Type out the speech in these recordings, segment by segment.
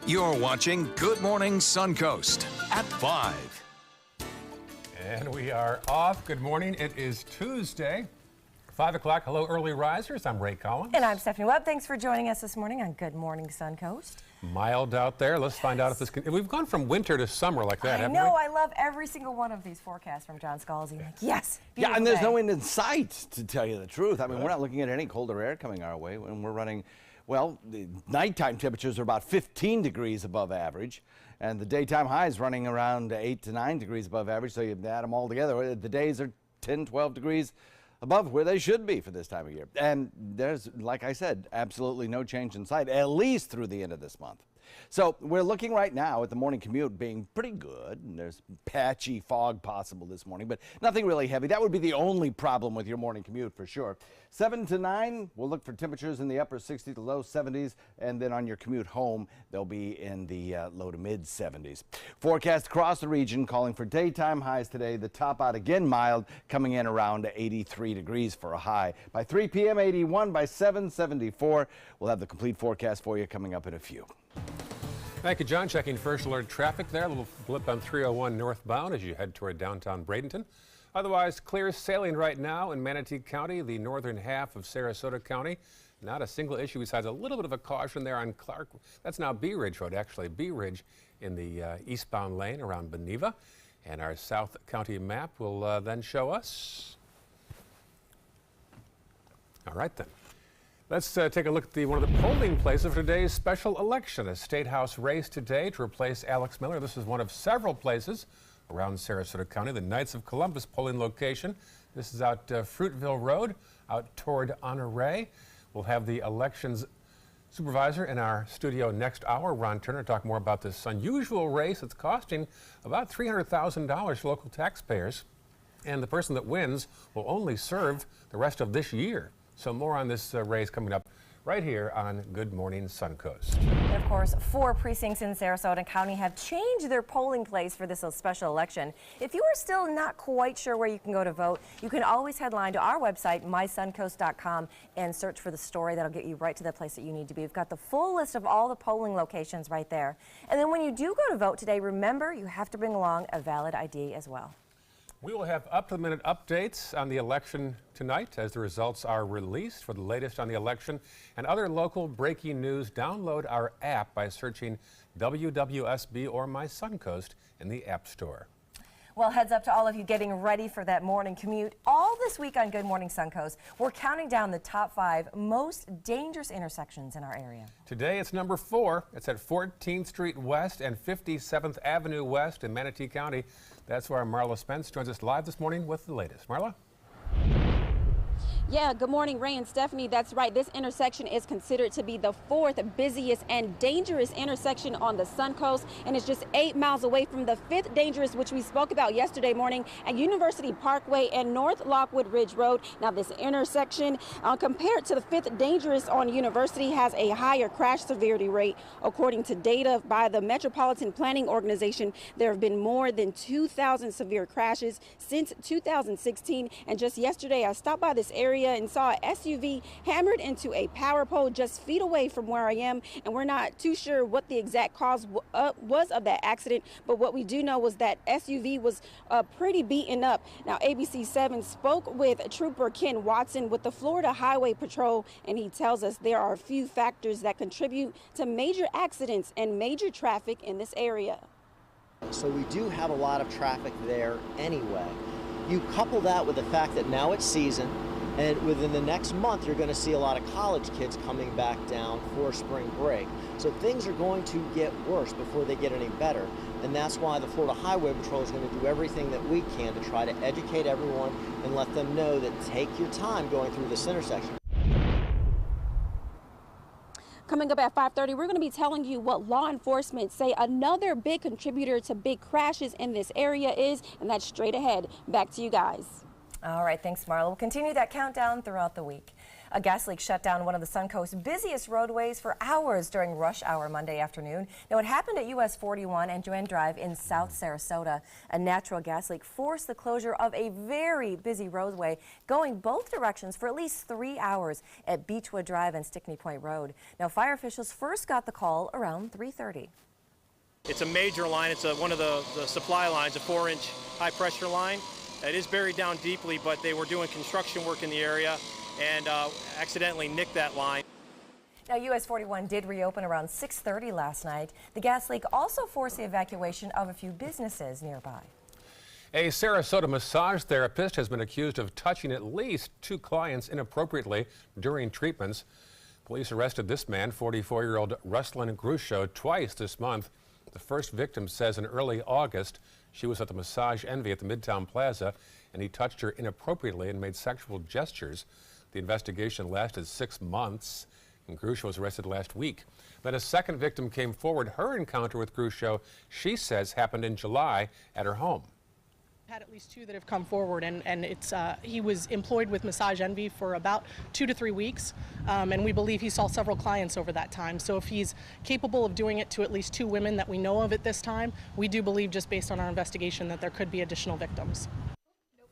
You're watching Good Morning Suncoast at 5. And we are off. Good morning. It is Tuesday, 5 o'clock. Hello, early risers. I'm Ray Collins. And I'm Stephanie Webb. Thanks for joining us this morning on Good Morning Suncoast. Mild out there. Let's find out if this can. We've gone from winter to summer like that, haven't we? I know. I love every single one of these forecasts from John Scalzi. Like, yes. Yeah, and there's day. no end in sight, to tell you the truth. I mean, we're not looking at any colder air coming our way when we're running. Well, the nighttime temperatures are about 15 degrees above average, and the daytime high is running around 8 to 9 degrees above average, so you add them all together. The days are 10, 12 degrees above where they should be for this time of year. And there's, like I said, absolutely no change in sight, at least through the end of this month. So we're looking right now at the morning commute being pretty good, and there's patchy fog possible this morning, but nothing really heavy. That would be the only problem with your morning commute for sure. 7 to 9, we'll look for temperatures in the upper 60s to low 70s, and then on your commute home, they'll be in the low to mid 70s. Forecast across the region calling for daytime highs today. The top out again mild, coming in around 83 degrees for a high. By 3 p.m., 81. By 7, 74. We'll have the complete forecast for you coming up in a few. Thank you, John. Checking first alert traffic there. A little blip on 301 northbound as you head toward downtown Bradenton. Otherwise, clear sailing right now in Manatee County, the northern half of Sarasota County. Not a single issue besides a little bit of a caution there on Clark. That's now Bee Ridge Road, actually. Bee Ridge in the eastbound lane around Beneva. And our South County map will then show us. All right, then. Let's take a look at one of the polling places for today's special election. A state house race today to replace Alex Miller. This is one of several places around Sarasota County. The Knights of Columbus polling location. This is out Fruitville Road, out toward Honore. We'll have the elections supervisor in our studio next hour, Ron Turner, talk more about this unusual race that's costing about $300,000 for local taxpayers. And the person that wins will only serve the rest of this year. So more on this race coming up right here on Good Morning Suncoast. And of course, 4 precincts in Sarasota County have changed their polling place for this special election. If you are still not quite sure where you can go to vote, you can always headline to our website, mysuncoast.com, and search for the story that'll get you right to the place that you need to be. We've got the full list of all the polling locations right there. And then when you do go to vote today, remember you have to bring along a valid ID as well. We will have up-to-the-minute updates on the election tonight as the results are released. For the latest on the election and other local breaking news, download our app by searching WWSB or My Suncoast in the App Store. Well, heads up to all of you getting ready for that morning commute. All this week on Good Morning Suncoast, we're counting down the top 5 most dangerous intersections in our area. Today it's number 4. It's at 14th Street West and 57th Avenue West in Manatee County. That's where Marla Spence joins us live this morning with the latest. Marla? Yeah, good morning, Ray and Stephanie. That's right. This intersection is considered to be the 4th busiest and dangerous intersection on the Suncoast, and it's just 8 miles away from the 5th dangerous, which we spoke about yesterday morning at University Parkway and North Lockwood Ridge Road. Now, this intersection, compared to the 5th dangerous on University, has a higher crash severity rate. According to data by the Metropolitan Planning Organization, there have been more than 2,000 severe crashes since 2016, and just yesterday I stopped by this area and saw an SUV hammered into a power pole just feet away from where I am, and we're not too sure what the exact cause was of that accident, but what we do know was that SUV was pretty beaten up. Now, ABC 7 spoke with Trooper Ken Watson with the Florida Highway Patrol, and he tells us there are a few factors that contribute to major accidents and major traffic in this area. So we do have a lot of traffic there anyway. You couple that with the fact that now it's season, and within the next month, you're going to see a lot of college kids coming back down for spring break. So things are going to get worse before they get any better. And that's why the Florida Highway Patrol is going to do everything that we can to try to educate everyone and let them know that take your time going through this intersection. Coming up at 5:30, we're going to be telling you what law enforcement say another big contributor to big crashes in this area is, and that's straight ahead. Back to you guys. All right, thanks, Marla. We'll continue that countdown throughout the week. A gas leak shut down one of the Suncoast's busiest roadways for hours during rush hour Monday afternoon. Now, it happened at US 41 and Joanne Drive in South Sarasota. A natural gas leak forced the closure of a very busy roadway going both directions for at least 3 hours at Beechwood Drive and Stickney Point Road. Now, fire officials first got the call around 3:30. It's a major line. It's one of the supply lines, a 4-inch high-pressure line. It is buried down deeply, but they were doing construction work in the area and accidentally nicked that line. Now, US 41 did reopen around 6:30 last night. The gas leak also forced the evacuation of a few businesses nearby. A Sarasota massage therapist has been accused of touching at least 2 clients inappropriately during treatments. Police arrested this man, 44-year-old Ruslan Grusho, twice this month. The first victim says in early August she was at the Massage Envy at the Midtown Plaza and he touched her inappropriately and made sexual gestures. The investigation lasted 6 months and Grusho was arrested last week. Then a second victim came forward. Her encounter with Grusho, she says, happened in July at her home. Had at least 2 that have come forward, and it's he was employed with Massage Envy for about 2 to 3 weeks, and we believe he saw several clients over that time. So if he's capable of doing it to at least 2 women that we know of at this time, we do believe, just based on our investigation, that there could be additional victims.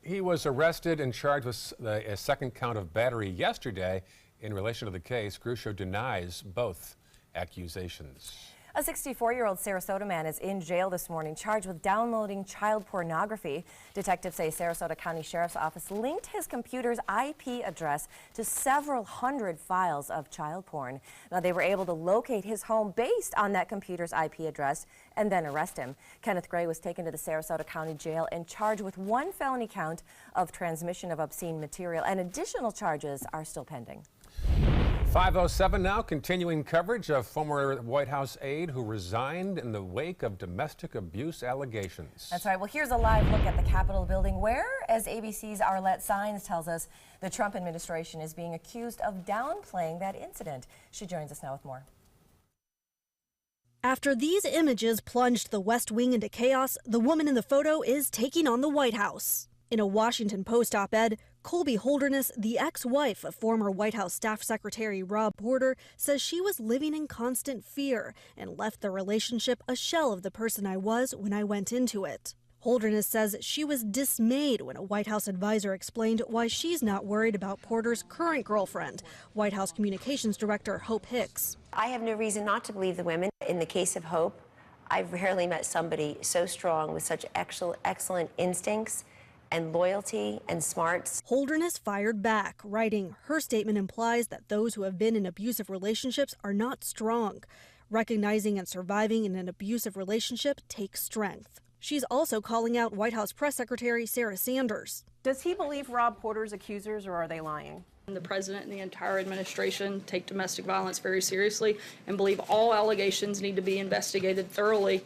He was arrested and charged with a second count of battery yesterday. In relation to the case, Grusho denies both accusations. A 64-year-old Sarasota man is in jail this morning, charged with downloading child pornography. Detectives say Sarasota County Sheriff's Office linked his computer's IP address to several hundred files of child porn. Now, they were able to locate his home based on that computer's IP address and then arrest him. Kenneth Gray was taken to the Sarasota County Jail and charged with 1 felony count of transmission of obscene material, and additional charges are still pending. 5:07 now, continuing coverage of former White House aide who resigned in the wake of domestic abuse allegations. That's right. Well, here's a live look at the Capitol building where, as ABC's Arlette Sines tells us, the Trump administration is being accused of downplaying that incident. She joins us now with more. After these images plunged the West Wing into chaos, the woman in the photo is taking on the White House. In a Washington Post op-ed, Colby Holderness, the ex-wife of former White House Staff Secretary Rob Porter, says she was living in constant fear and left the relationship a shell of the person I was when I went into it. Holderness says she was dismayed when a White House advisor explained why she's not worried about Porter's current girlfriend, White House Communications Director Hope Hicks. I have no reason not to believe the women. In the case of Hope, I've rarely met somebody so strong with such excellent instincts and loyalty and smarts. Holderness fired back, writing, her statement implies that those who have been in abusive relationships are not strong. Recognizing and surviving in an abusive relationship takes strength. She's also calling out White House Press Secretary Sarah Sanders. Does he believe Rob Porter's accusers, or are they lying? The president and the entire administration take domestic violence very seriously and believe all allegations need to be investigated thoroughly.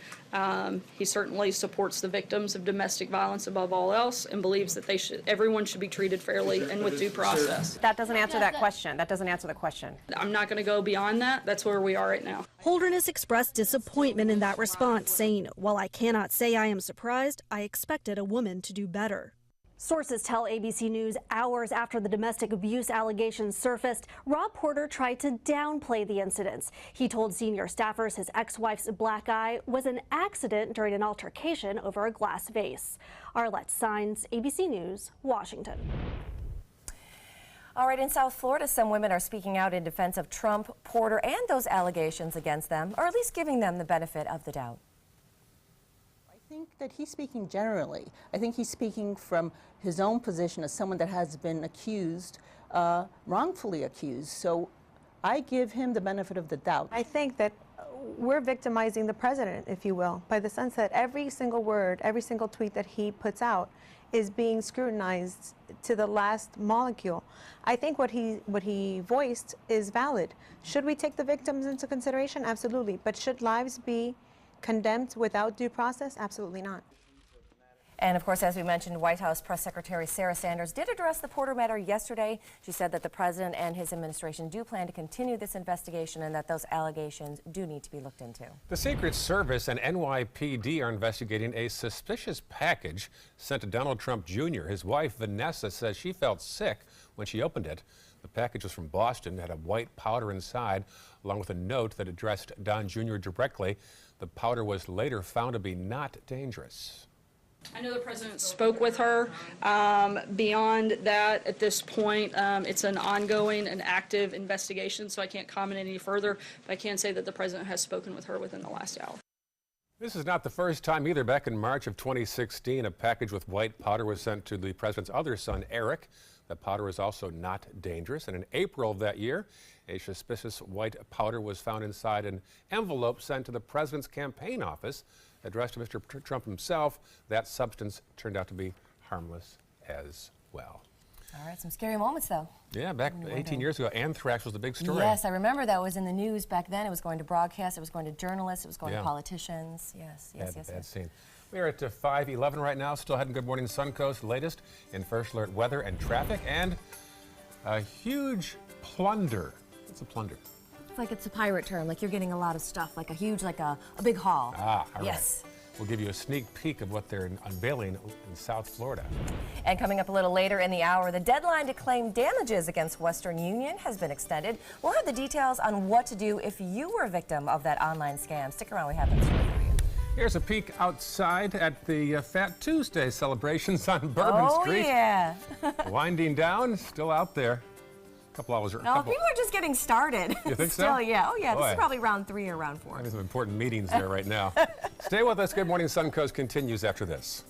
He certainly supports the victims of domestic violence above all else and believes that everyone should be treated fairly and with due process. That doesn't answer that question. That doesn't answer the question. I'm not going to go beyond that. That's where we are right now. Holderness expressed disappointment in that response, saying, while I cannot say I am surprised, I expected a woman to do better. Sources tell ABC News hours after the domestic abuse allegations surfaced, Rob Porter tried to downplay the incidents. He told senior staffers his ex-wife's black eye was an accident during an altercation over a glass vase. Arlette Sines, ABC News, Washington. All right, in South Florida, some women are speaking out in defense of Trump, Porter, and those allegations against them, or at least giving them the benefit of the doubt. I think that he's speaking generally. I think he's speaking from his own position as someone that has been accused, wrongfully accused. So I give him the benefit of the doubt. I think that we're victimizing the president, if you will, by the sense that every single word, every single tweet that he puts out is being scrutinized to the last molecule. I think what he voiced is valid. Should we take the victims into consideration? Absolutely. But should lives be condemned without due process? Absolutely not. And of course, as we mentioned, White House Press Secretary Sarah Sanders did address the Porter matter yesterday. She said that the president and his administration do plan to continue this investigation and that those allegations do need to be looked into. The Secret Service and NYPD are investigating a suspicious package sent to Donald Trump Jr. His wife, Vanessa, says she felt sick when she opened it. The package was from Boston, had a white powder inside, along with a note that addressed Don Jr. directly. The powder was later found to be not dangerous. I know the president spoke with her. Beyond that, at this point, it's an ongoing and active investigation, so I can't comment any further. But I can say that the president has spoken with her within the last hour. This is not the first time either. Back in March of 2016, a package with white powder was sent to the president's other son, Eric. The powder was also not dangerous. And in April of that year, a suspicious white powder was found inside an envelope sent to the president's campaign office addressed to Mr. Trump himself. That substance turned out to be harmless as well. All right, some scary moments, though. Yeah, back 18 years ago, anthrax was the big story. Yes, I remember that was in the news back then. It was going to broadcast, it was going to journalists, it was going to politicians. Yes. Bad scene. We are at 5:11 right now, still heading Good Morning Suncoast, latest in First Alert weather and traffic, and a huge plunder. What's a plunder? It's like it's a pirate term, like you're getting a lot of stuff, like a huge, like a big haul. All yes. Right. We'll give you a sneak peek of what they're unveiling in South Florida. And coming up a little later in the hour, the deadline to claim damages against Western Union has been extended. We'll have the details on what to do if you were a victim of that online scam. Stick around, we have that story for you. Here's a peek outside at the Fat Tuesday celebrations on Bourbon Street. Oh, yeah. Winding down, still out there. Couple hours. No, people are just getting started. You think Still, so? yeah. Oh, yeah. Boy. This is probably round 3 or round 4. Having some important meetings there right now. Stay with us. Good Morning Suncoast continues after this.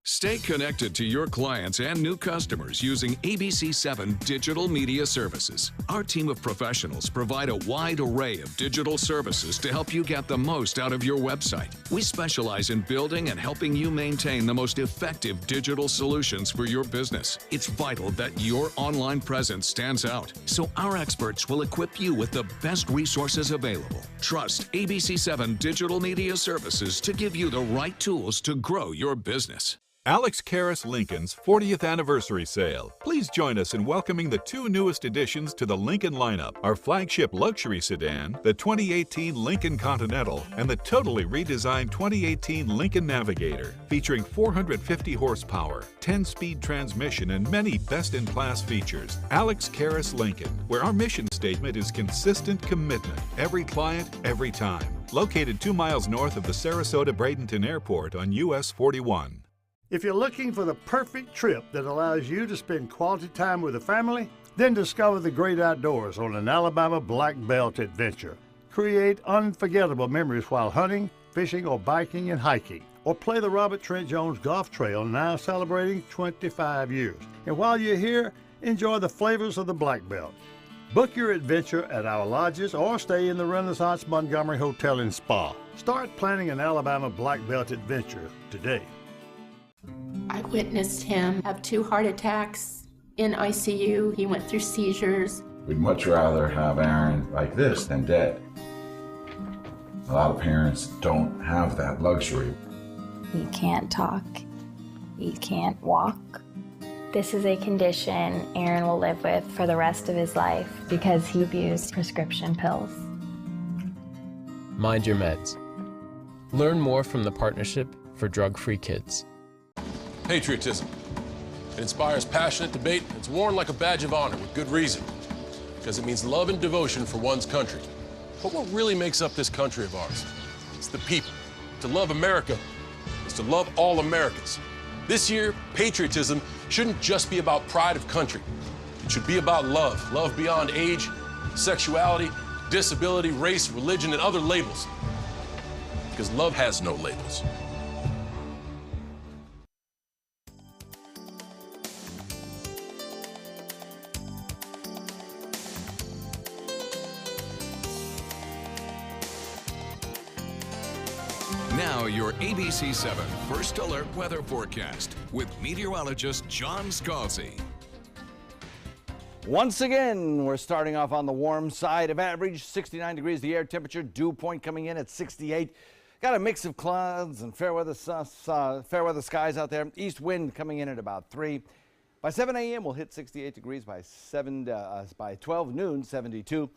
Stay connected to your clients and new customers using ABC7 Digital Media Services. Our team of professionals provide a wide array of digital services to help you get the most out of your website. We specialize in building and helping you maintain the most effective digital solutions for your business. It's vital that your online presence stands out, so our experts will equip you with the best resources available. Trust ABC7 Digital Media Services to give you the right tools to grow your business. Alex Karras Lincoln's 40th anniversary sale. Please join us in welcoming the 2 newest additions to the Lincoln lineup, our flagship luxury sedan, the 2018 Lincoln Continental, and the totally redesigned 2018 Lincoln Navigator, featuring 450 horsepower, 10-speed transmission, and many best-in-class features. Alex Karras Lincoln, where our mission statement is consistent commitment, every client, every time. Located 2 miles north of the Sarasota-Bradenton Airport on US 41. If you're looking for the perfect trip that allows you to spend quality time with the family, then discover the great outdoors on an Alabama Black Belt adventure. Create unforgettable memories while hunting, fishing, or biking and hiking. Or play the Robert Trent Jones Golf Trail, now celebrating 25 years. And while you're here, enjoy the flavors of the Black Belt. Book your adventure at our lodges or stay in the Renaissance Montgomery Hotel and Spa. Start planning an Alabama Black Belt adventure today. I witnessed him have 2 heart attacks in ICU. He went through seizures. We'd much rather have Aaron like this than dead. A lot of parents don't have that luxury. He can't talk. He can't walk. This is a condition Aaron will live with for the rest of his life because he abused prescription pills. Mind your meds. Learn more from the Partnership for Drug-Free Kids. Patriotism. It inspires passionate debate. It's worn like a badge of honor with good reason, because it means love and devotion for one's country. But what really makes up this country of ours? It's the people. To love America is to love all Americans. This year, patriotism shouldn't just be about pride of country. It should be about love. Love beyond age, sexuality, disability, race, religion, and other labels. Because love has no labels. Now your ABC7 First Alert weather forecast with meteorologist John Scalzi. Once again, we're starting off on the warm side of average, 69 degrees the air temperature, dew point coming in at 68. Got a mix of clouds and fair weather skies out there. East wind coming in at about 3. By 7 a.m., we'll hit 68 degrees. By 12 noon, 72.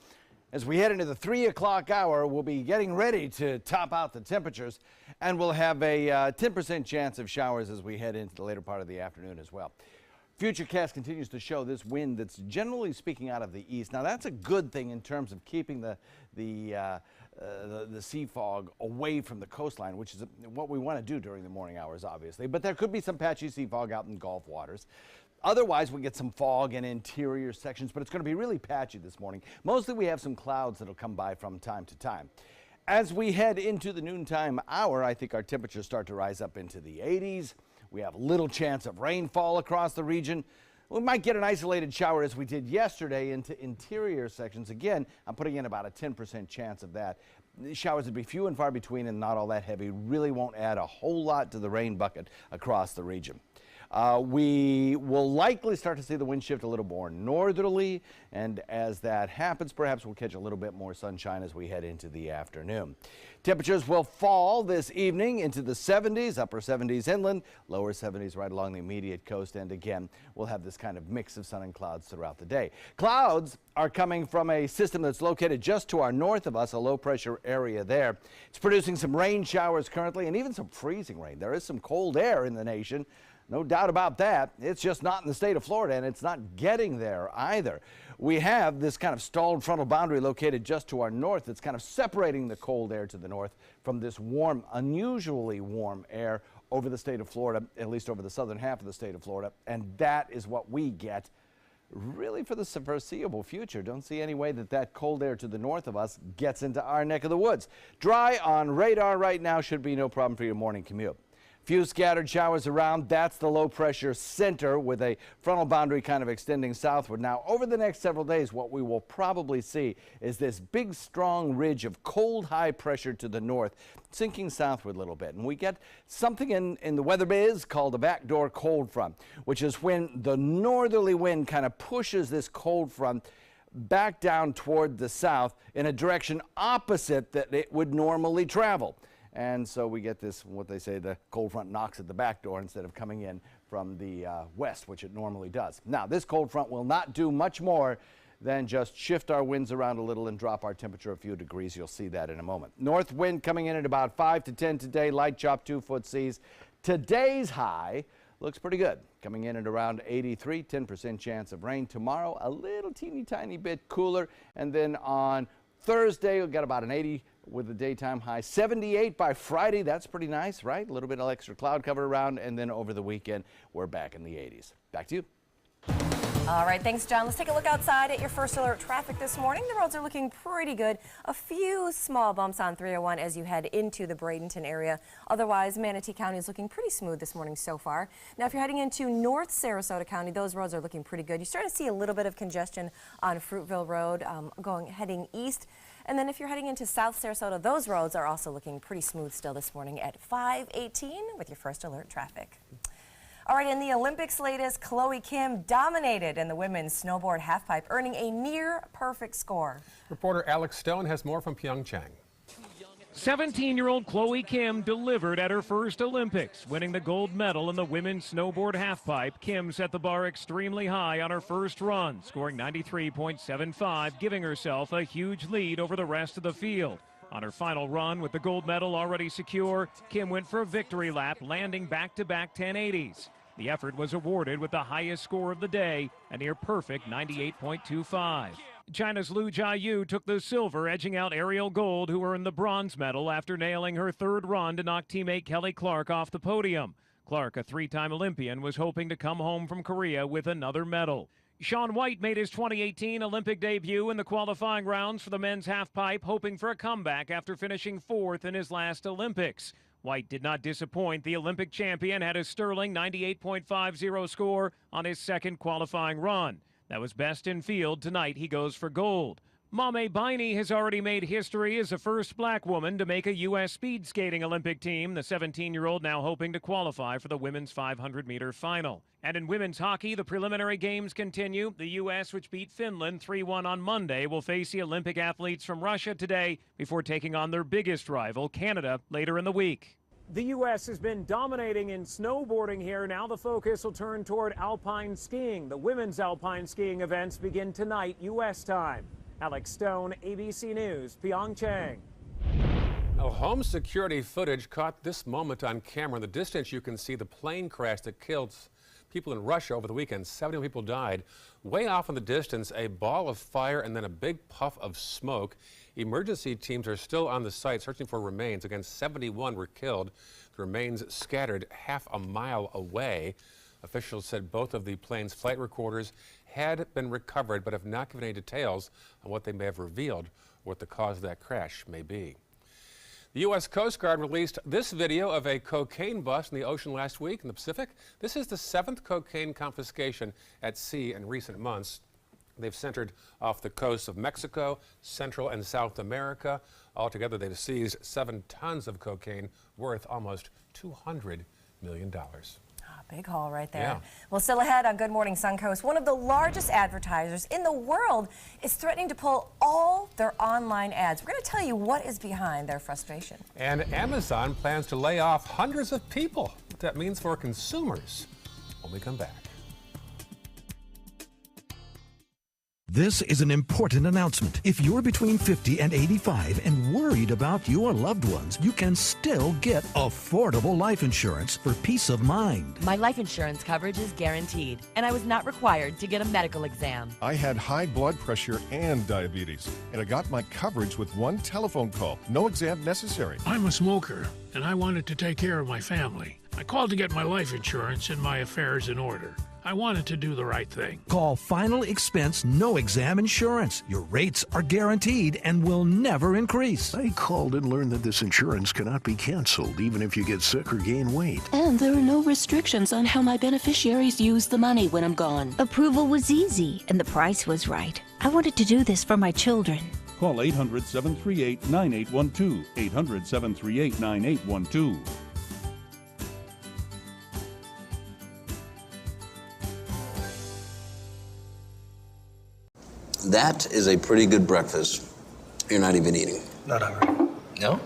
As we head into the 3 o'clock hour, we'll be getting ready to top out the temperatures, and we'll have a 10% chance of showers as we head into the later part of the afternoon as well. Futurecast continues to show this wind that's generally speaking out of the east. Now that's a good thing in terms of keeping the sea fog away from the coastline, which is what we want to do during the morning hours, obviously. But there could be some patchy sea fog out in Gulf waters. Otherwise, we get some fog in interior sections, but it's going to be really patchy this morning. Mostly we have some clouds that'll come by from time to time. As we head into the noontime hour, I think our temperatures start to rise up into the 80s. We have little chance of rainfall across the region. We might get an isolated shower as we did yesterday into interior sections. Again, I'm putting in about a 10% chance of that. The showers would be few and far between and not all that heavy. Really won't add a whole lot to the rain bucket across the region. We will likely start to see the wind shift a little more northerly, and as that happens, perhaps we'll catch a little bit more sunshine as we head into the afternoon. Temperatures will fall this evening into the 70s, upper 70s inland, lower 70s right along the immediate coast, and again, we'll have this kind of mix of sun and clouds throughout the day. Clouds are coming from a system that's located just to our north of us, a low pressure area there. It's producing some rain showers currently and even some freezing rain. There is some cold air in the nation. No doubt about that. It's just not in the state of Florida, and it's not getting there either. We have this kind of stalled frontal boundary located just to our north that's kind of separating the cold air to the north from this warm, unusually warm air over the state of Florida, at least over the southern half of the state of Florida, and that is what we get really for the foreseeable future. Don't see any way that that cold air to the north of us gets into our neck of the woods. Dry on radar right now, should be no problem for your morning commute. Few scattered showers around. That's the low pressure center with a frontal boundary kind of extending southward. Now, over the next several days, what we will probably see is this big, strong ridge of cold, high pressure to the north, sinking southward a little bit. And we get something in the weather biz called a backdoor cold front, which is when the northerly wind kind of pushes this cold front back down toward the south in a direction opposite that it would normally travel. And so we get this, what they say, the cold front knocks at the back door instead of coming in from the west, which it normally does. Now, this cold front will not do much more than just shift our winds around a little and drop our temperature a few degrees. You'll see that in a moment. North wind coming in at about 5 to 10 today, light chop 2-foot seas. Today's high looks pretty good, coming in at around 83, 10% chance of rain. Tomorrow, a little teeny tiny bit cooler, and then on Thursday, we'll get about an 80 with the daytime high. 78 by Friday. That's pretty nice, right? A little bit of extra cloud cover around, and then over the weekend, we're back in the 80s. Back to you. All right, thanks, John. Let's take a look outside at your first alert traffic this morning. The roads are looking pretty good. A few small bumps on 301 as you head into the Bradenton area. Otherwise, Manatee County is looking pretty smooth this morning so far. Now, if you're heading into North Sarasota County, those roads are looking pretty good. You're starting to see a little bit of congestion on Fruitville Road heading east. And then if you're heading into South Sarasota, those roads are also looking pretty smooth still this morning at 5:18 with your first alert traffic. All right, in the Olympics latest, Chloe Kim dominated in the women's snowboard halfpipe, earning a near perfect score. Reporter Alex Stone has more from Pyeongchang. 17-year-old Chloe Kim delivered at her first Olympics, winning the gold medal in the women's snowboard halfpipe. Kim set the bar extremely high on her first run, scoring 93.75, giving herself a huge lead over the rest of the field. On her final run, with the gold medal already secure, Kim went for a victory lap, landing back-to-back 1080s. The effort was awarded with the highest score of the day, a near-perfect 98.25. China's Lu Jiayu took the silver, edging out Ariel Gold, who earned the bronze medal after nailing her third run to knock teammate Kelly Clark off the podium. Clark, a three-time Olympian, was hoping to come home from Korea with another medal. Shaun White made his 2018 Olympic debut in the qualifying rounds for the men's halfpipe, hoping for a comeback after finishing fourth in his last Olympics. White did not disappoint. The Olympic champion had a sterling 98.50 score on his second qualifying run. That was best in field. Tonight he goes for gold. Mame Biney has already made history as the first black woman to make a U.S. speed skating Olympic team. The 17-year-old now hoping to qualify for the women's 500-meter final. And in women's hockey, the preliminary games continue. The U.S., which beat Finland 3-1 on Monday, will face the Olympic athletes from Russia today before taking on their biggest rival, Canada, later in the week. The U.S. has been dominating in snowboarding here. Now the focus will turn toward alpine skiing. The women's alpine skiing events begin tonight, U.S. time. Alex Stone, ABC News, Pyeongchang. Now, home security footage caught this moment on camera. In the distance, you can see the plane crash that killed people in Russia over the weekend. 71 people died. Way off in the distance, a ball of fire and then a big puff of smoke. Emergency teams are still on the site searching for remains. Again, 71 were killed. The remains scattered half a mile away. Officials said both of the plane's flight recorders had been recovered, but have not given any details on what they may have revealed or what the cause of that crash may be. The U.S. Coast Guard released this video of a cocaine bust in the ocean last week in the Pacific. This is the 7th cocaine confiscation at sea in recent months. They've centered off the coasts of Mexico, Central and South America. Altogether, they've seized 7 tons of cocaine worth almost $200 million. Big haul right there. Yeah. Well, still ahead on Good Morning Suncoast, one of the largest advertisers in the world is threatening to pull all their online ads. We're going to tell you what is behind their frustration. And Amazon plans to lay off hundreds of people. What that means for consumers when we come back. This is an important announcement. If you're between 50 and 85 and worried about your loved ones, you can still get affordable life insurance for peace of mind. My life insurance coverage is guaranteed, and I was not required to get a medical exam. I had high blood pressure and diabetes, and I got my coverage with one telephone call. No exam necessary. I'm a smoker, and I wanted to take care of my family. I called to get my life insurance and my affairs in order. I wanted to do the right thing. Call Final Expense No Exam Insurance. Your rates are guaranteed and will never increase. I called and learned that this insurance cannot be canceled even if you get sick or gain weight. And there are no restrictions on how my beneficiaries use the money when I'm gone. Approval was easy and the price was right. I wanted to do this for my children. Call 800-738-9812. 800-738-9812. That is a pretty good breakfast. You're not even eating. Not hungry. No?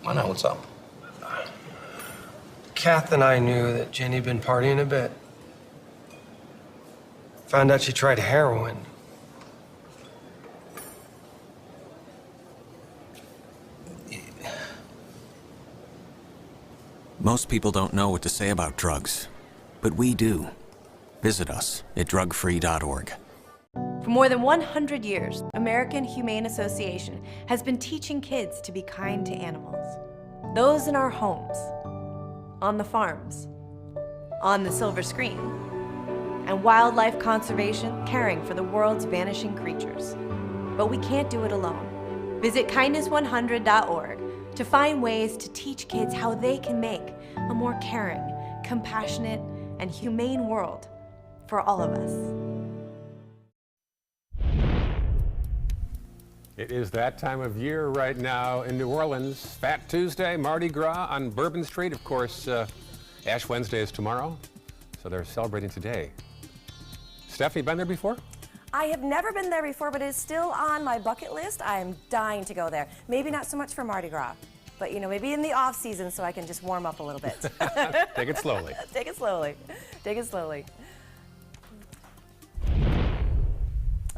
Why not? What's up? Kath and I knew that Jenny had been partying a bit. Found out she tried heroin. Most people don't know what to say about drugs, but we do. Visit us at drugfree.org. For more than 100 years, American Humane Association has been teaching kids to be kind to animals. Those in our homes, on the farms, on the silver screen, and wildlife conservation, caring for the world's vanishing creatures. But we can't do it alone. Visit kindness100.org to find ways to teach kids how they can make a more caring, compassionate, and humane world for all of us. It is that time of year right now in New Orleans. Fat Tuesday, Mardi Gras on Bourbon Street. Of course, Ash Wednesday is tomorrow, so they're celebrating today. Stephanie, been there before? I have never been there before, but it is still on my bucket list. I am dying to go there. Maybe not so much for Mardi Gras, but maybe in the off season so I can just warm up a little bit. Take it slowly. Take it slowly. Take it slowly.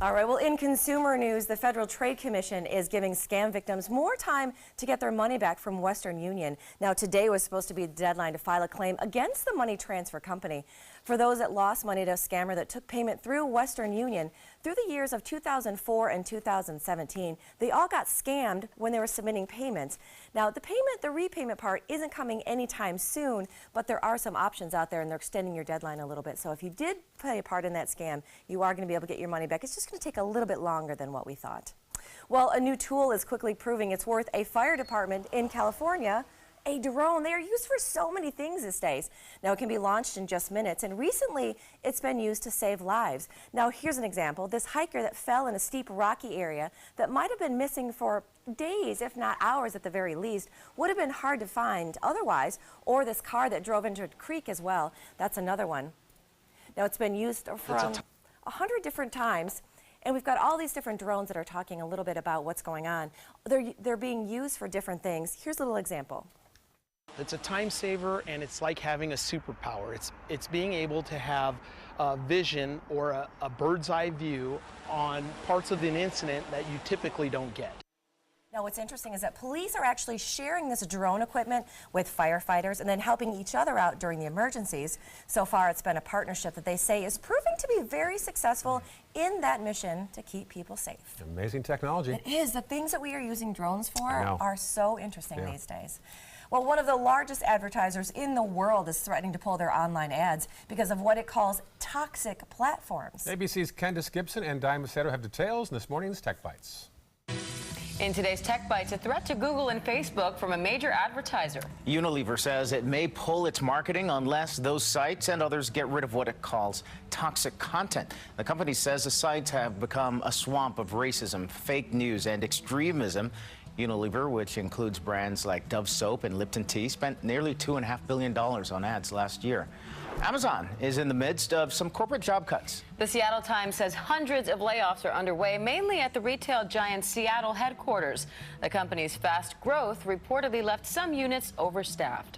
All right, well, in consumer news, the Federal Trade Commission is giving scam victims more time to get their money back from Western Union. Now, today was supposed to be the deadline to file a claim against the money transfer company. For those that lost money to a scammer that took payment through Western Union, through the years of 2004 and 2017, they all got scammed when they were submitting payments. Now, the repayment part isn't coming anytime soon, but there are some options out there, and they're extending your deadline a little bit. So if you did play a part in that scam, you are going to be able to get your money back. It's just going to take a little bit longer than what we thought. Well, a new tool is quickly proving it's worth a fire department in California. A drone. They are used for so many things these days. Now, it can be launched in just minutes, and recently it's been used to save lives. Now, here's an example. This hiker that fell in a steep, rocky area that might have been missing for days, if not hours at the very least, would have been hard to find otherwise, or this car that drove into a creek as well. That's another one. Now, it's been used for 100 different times. And we've got all these different drones that are talking a little bit about what's going on. They're being used for different things. Here's a little example. It's a time saver, and it's like having a superpower. It's being able to have a vision or a bird's eye view on parts of an incident that you typically don't get. Now, what's interesting is that police are actually sharing this drone equipment with firefighters and then helping each other out during the emergencies. So far, it's been a partnership that they say is proving to be very successful in that mission to keep people safe. Amazing technology. It is. The things that we are using drones for I know. are so interesting these days. Well, one of the largest advertisers in the world is threatening to pull their online ads because of what it calls toxic platforms. ABC's Candace Gibson and Di Macedo have details in this morning's Tech Bites. In today's Tech Bites, a threat to Google and Facebook from a major advertiser. Unilever says it may pull its marketing unless those sites and others get rid of what it calls toxic content. The company says the sites have become a swamp of racism, fake news, and extremism. Unilever, which includes brands like Dove Soap and Lipton Tea, spent nearly $2.5 billion on ads last year. Amazon is in the midst of some corporate job cuts. The Seattle Times says hundreds of layoffs are underway, mainly at the retail giant's Seattle headquarters. The company's fast growth reportedly left some units overstaffed.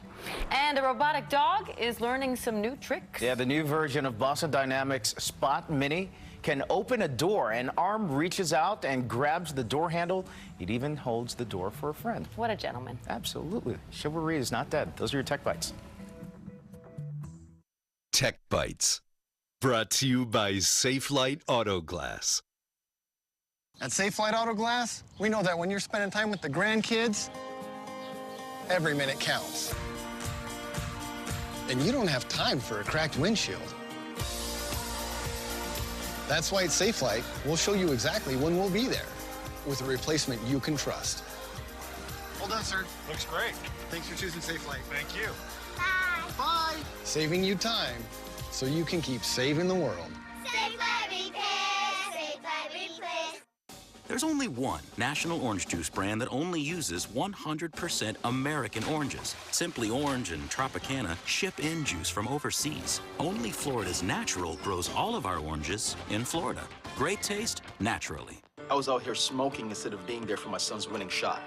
And a robotic dog is learning some new tricks. Yeah, the new version of Boston Dynamics Spot Mini can open a door. An arm reaches out and grabs the door handle. It even holds the door for a friend. What a gentleman. Absolutely. Chivalry is not dead. Those are your Tech Bites. Tech Bites, brought to you by Safelite Auto Glass. At Safelite Auto Glass, we know that when you're spending time with the grandkids, every minute counts. And you don't have time for a cracked windshield. That's why at Safelite, we'll show you exactly when we'll be there with a replacement you can trust. Well done, sir. Looks great. Thanks for choosing Safelite. Thank you. Bye. Saving you time so you can keep saving the world. Safelite Repair, Safelite Replace. There's only one national orange juice brand that only uses 100% American oranges. Simply Orange and Tropicana ship in juice from overseas. Only Florida's Natural grows all of our oranges in Florida. Great taste, naturally. I was out here smoking instead of being there for my son's winning shot.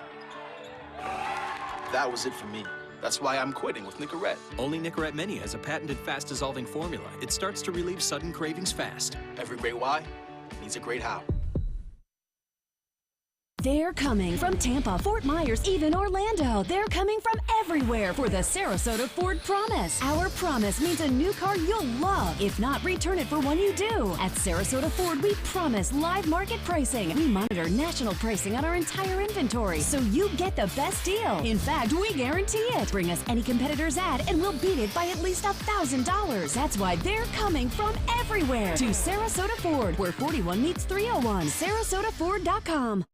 That was it for me. That's why I'm quitting with Nicorette. Only Nicorette Mini has a patented fast-dissolving formula. It starts to relieve sudden cravings fast. Every great why needs a great how. They're coming from Tampa, Fort Myers, even Orlando. They're coming from everywhere for the Sarasota Ford Promise. Our promise means a new car you'll love. If not, return it for one you do. At Sarasota Ford, we promise live market pricing. We monitor national pricing on our entire inventory, so you get the best deal. In fact, we guarantee it. Bring us any competitor's ad, and we'll beat it by at least $1,000. That's why they're coming from everywhere to Sarasota Ford, where 41 meets 301. SarasotaFord.com.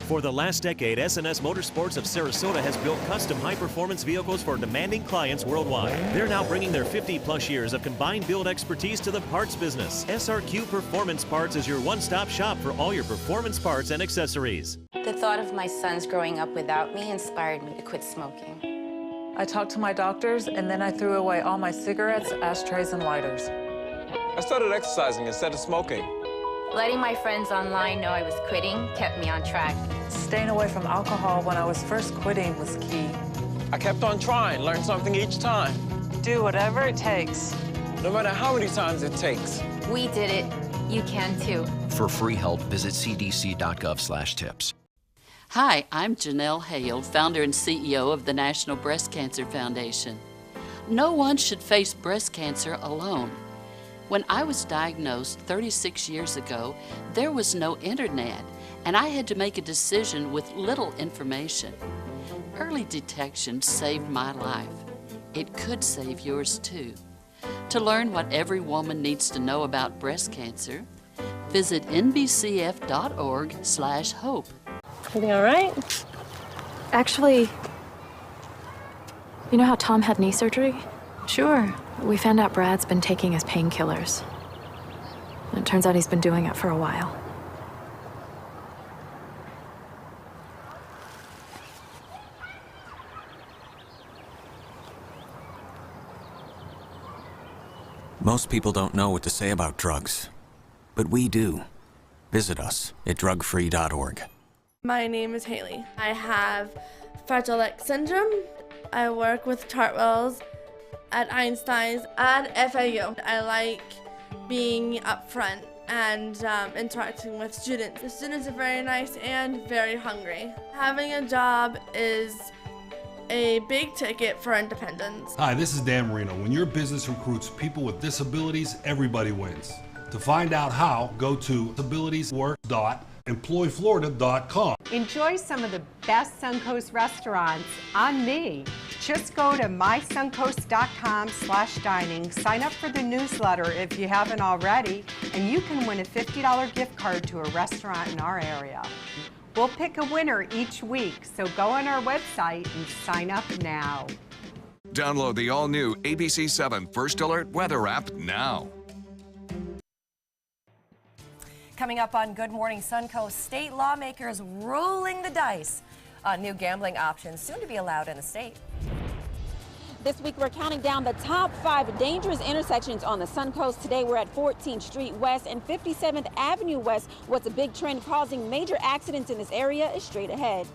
For the last decade, S&S Motorsports of Sarasota has built custom high-performance vehicles for demanding clients worldwide. They're now bringing their 50-plus years of combined build expertise to the parts business. SRQ Performance Parts is your one-stop shop for all your performance parts and accessories. The thought of my sons growing up without me inspired me to quit smoking. I talked to my doctors, and then I threw away all my cigarettes, ashtrays, and lighters. I started exercising instead of smoking. Letting my friends online know I was quitting kept me on track. Staying away from alcohol when I was first quitting was key. I kept on trying, learned something each time. Do whatever it takes. No matter how many times it takes. We did it. You can too. For free help, visit cdc.gov/tips. Hi, I'm Janelle Hale, founder and CEO of the National Breast Cancer Foundation. No one should face breast cancer alone. When I was diagnosed 36 years ago, there was no internet, and I had to make a decision with little information. Early detection saved my life. It could save yours too. To learn what every woman needs to know about breast cancer, visit nbcf.org/hope. Everything all right? Actually, you know how Tom had knee surgery? Sure. We found out Brad's been taking his painkillers. And it turns out he's been doing it for a while. Most people don't know what to say about drugs, but we do. Visit us at drugfree.org. My name is Haley. I have Fragile X syndrome. I work with Chartwells at Einstein's and FAU. I like being up front and interacting with students. The students are very nice and very hungry. Having a job is a big ticket for independence. Hi, this is Dan Marino. When your business recruits people with disabilities, everybody wins. To find out how, go to disabilitieswork.employflorida.com. Enjoy some of the best Suncoast restaurants on me. Just go to mysuncoast.com/dining, sign up for the newsletter if you haven't already, and you can win a $50 gift card to a restaurant in our area. We'll pick a winner each week, so go on our website and sign up now. Download the all-new ABC7 First Alert Weather app now. Coming up on Good Morning Suncoast, state lawmakers rolling the dice on new gambling options soon to be allowed in the state. This week, we're counting down the top 5 dangerous intersections on the Suncoast. Today, we're at 14th Street West and 57th Avenue West. What's a big trend causing major accidents in this area is straight ahead.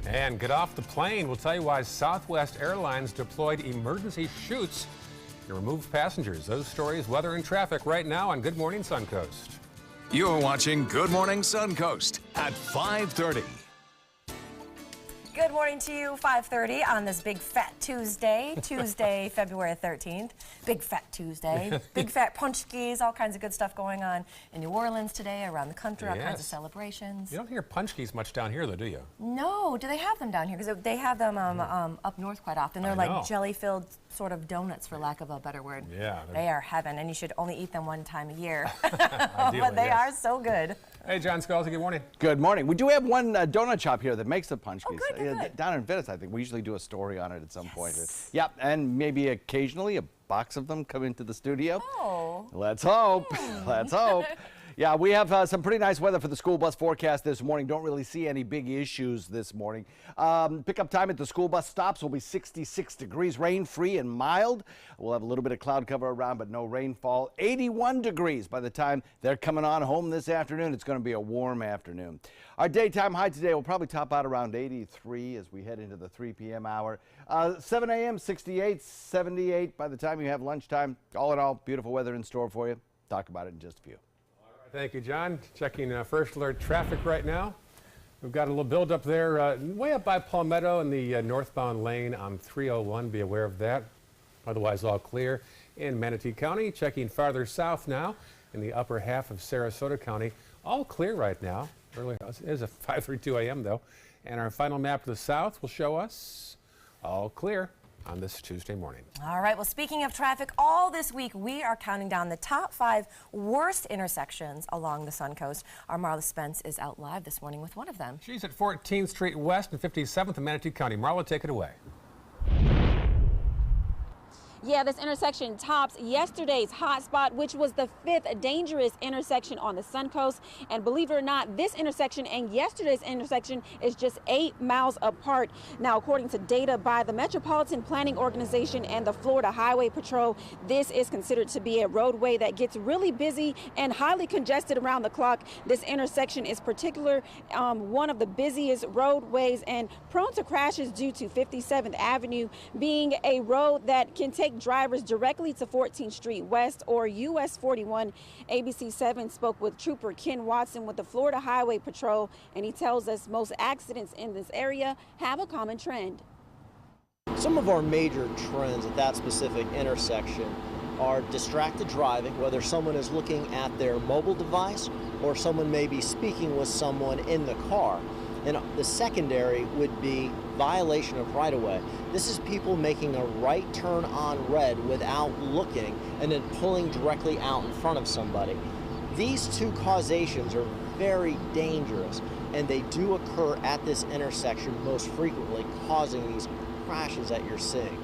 And get off the plane. We'll tell you why Southwest Airlines deployed emergency chutes to remove passengers. Those stories, weather, and traffic right now on Good Morning Suncoast. You're watching Good Morning Suncoast at 5:30. Good morning to you, 5:30 on this big fat Tuesday, February 13th. Big fat Tuesday, big fat punchkis, all kinds of good stuff going on in New Orleans today, around the country, all kinds of celebrations. You don't hear punchkis much down here, though, do you? No, do they have them down here? Because they have them up north quite often. They're like jelly-filled sort of donuts, for lack of a better word. Yeah. They are heaven, and you should only eat them one time a year. But they are so good. Hey, John Scalzi, good morning. Good morning. We do have one donut shop here that makes the punchkis. Oh, good. Down in Venice, I think. We usually do a story on it at some point. Yep, and maybe occasionally a box of them come into the studio. Oh. Let's hope. Let's hope. Yeah, we have some pretty nice weather for the school bus forecast this morning. Don't really see any big issues this morning. Pickup time at the school bus stops will be 66 degrees, rain-free and mild. We'll have a little bit of cloud cover around, but no rainfall. 81 degrees by the time they're coming on home this afternoon. It's going to be a warm afternoon. Our daytime high today will probably top out around 83 as we head into the 3 p.m. hour. 7 a.m., 68, 78 by the time you have lunchtime. All in all, beautiful weather in store for you. Talk about it in just a few. Thank you, John. Checking First Alert traffic right now. We've got a little buildup there way up by Palmetto in the northbound lane on 301. Be aware of that. Otherwise, all clear in Manatee County. Checking farther south now in the upper half of Sarasota County. All clear right now. Early, it is a 5:32 a.m. though. And our final map to the south will show us all clear on this Tuesday morning. All right, well, speaking of traffic, all this week we are counting down the top 5 worst intersections along the Suncoast. Our Marla Spence is out live this morning with one of them. She's at 14th Street West and 57th in Manatee County. Marla, take it away. Yeah, this intersection tops yesterday's hotspot, which was the 5th dangerous intersection on the Suncoast. And believe it or not, this intersection and yesterday's intersection is just 8 miles apart. Now, according to data by the Metropolitan Planning Organization and the Florida Highway Patrol, this is considered to be a roadway that gets really busy and highly congested around the clock. This intersection is particular one of the busiest roadways and prone to crashes due to 57th Avenue being a road that can take drivers directly to 14th Street West or US 41. ABC 7 spoke with Trooper Ken Watson with the Florida Highway Patrol, and he tells us most accidents in this area have a common trend. Some of our major trends at that specific intersection are distracted driving, whether someone is looking at their mobile device or someone may be speaking with someone in the car. And the secondary would be violation of right-of-way. This is people making a right turn on red without looking and then pulling directly out in front of somebody. These two causations are very dangerous, and they do occur at this intersection most frequently, causing these crashes that you're seeing.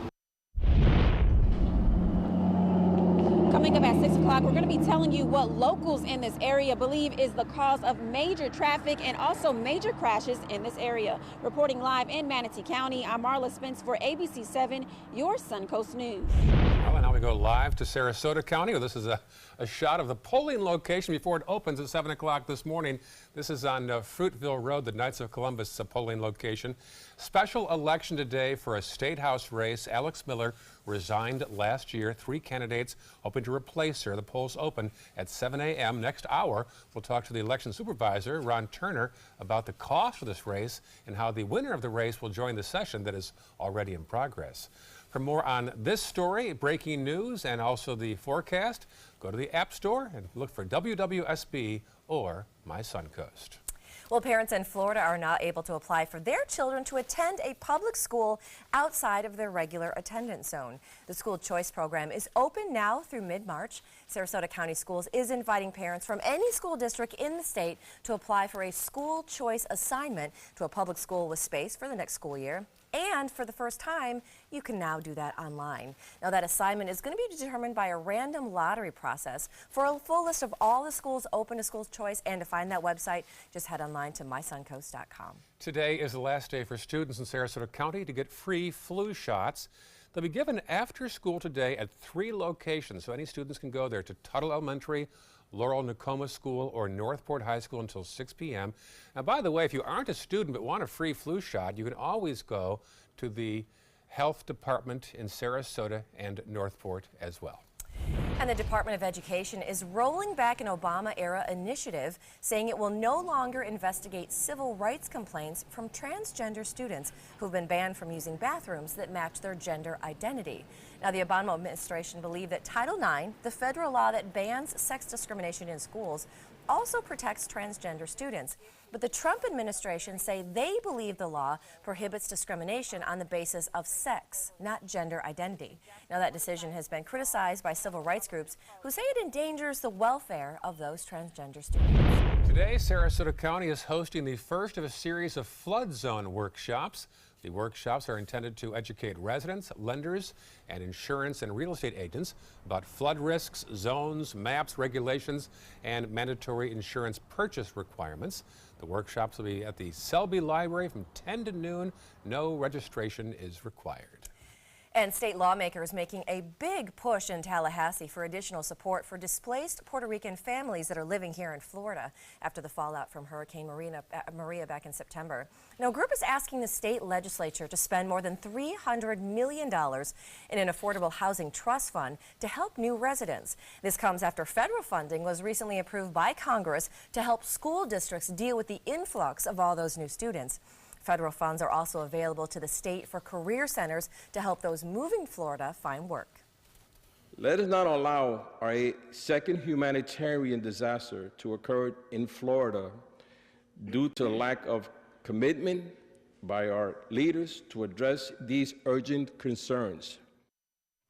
Coming up at 6 o'clock, we're going to be telling you what locals in this area believe is the cause of major traffic and also major crashes in this area. Reporting live in Manatee County, I'm Marla Spence for ABC 7, your Suncoast News. Well, and now we go live to Sarasota County. This is a shot of the polling location before it opens at 7 o'clock this morning. This is on Fruitville Road, the Knights of Columbus polling location. Special election today for a state house race. Alex Miller resigned last year. 3 candidates hoping to replace her. The polls open at 7 a.m. Next hour, we'll talk to the election supervisor, Ron Turner, about the cost of this race and how the winner of the race will join the session that is already in progress. For more on this story, breaking news, and also the forecast, go to the App Store and look for WWSB or My Suncoast. Well, parents in Florida are now able to apply for their children to attend a public school outside of their regular attendance zone. The school choice program is open now through mid-March. Sarasota County Schools is inviting parents from any school district in the state to apply for a school choice assignment to a public school with space for the next school year. And for the first time, you can now do that online. Now, that assignment is going to be determined by a random lottery process. For a full list of all the schools open to school choice and to find that website, just head online to mysuncoast.com. Today is the last day for students in Sarasota County to get free flu shots. They'll be given after school today at 3 locations, so any students can go there to Tuttle Elementary, Laurel Nakoma School, or Northport High School until 6 p.m. Now, by the way, if you aren't a student but want a free flu shot, you can always go to the health department in Sarasota and Northport as well. And the Department of Education is rolling back an Obama-era initiative saying it will no longer investigate civil rights complaints from transgender students who've been banned from using bathrooms that match their gender identity. Now, the Obama administration believed that Title IX, the federal law that bans sex discrimination in schools, also protects transgender students. But the Trump administration say they believe the law prohibits discrimination on the basis of sex, not gender identity. Now, that decision has been criticized by civil rights groups who say it endangers the welfare of those transgender students. Today, Sarasota County is hosting the first of a series of flood zone workshops. The workshops are intended to educate residents, lenders, and insurance and real estate agents about flood risks, zones, maps, regulations, and mandatory insurance purchase requirements. The workshops will be at the Selby Library from 10 to noon. No registration is required. And state lawmakers making a big push in Tallahassee for additional support for displaced Puerto Rican families that are living here in Florida after the fallout from Hurricane Maria back in September. Now, a group is asking the state legislature to spend more than $300 million in an affordable housing trust fund to help new residents. This comes after federal funding was recently approved by Congress to help school districts deal with the influx of all those new students. Federal funds are also available to the state for career centers to help those moving to Florida find work. Let us not allow a second humanitarian disaster to occur in Florida due to lack of commitment by our leaders to address these urgent concerns.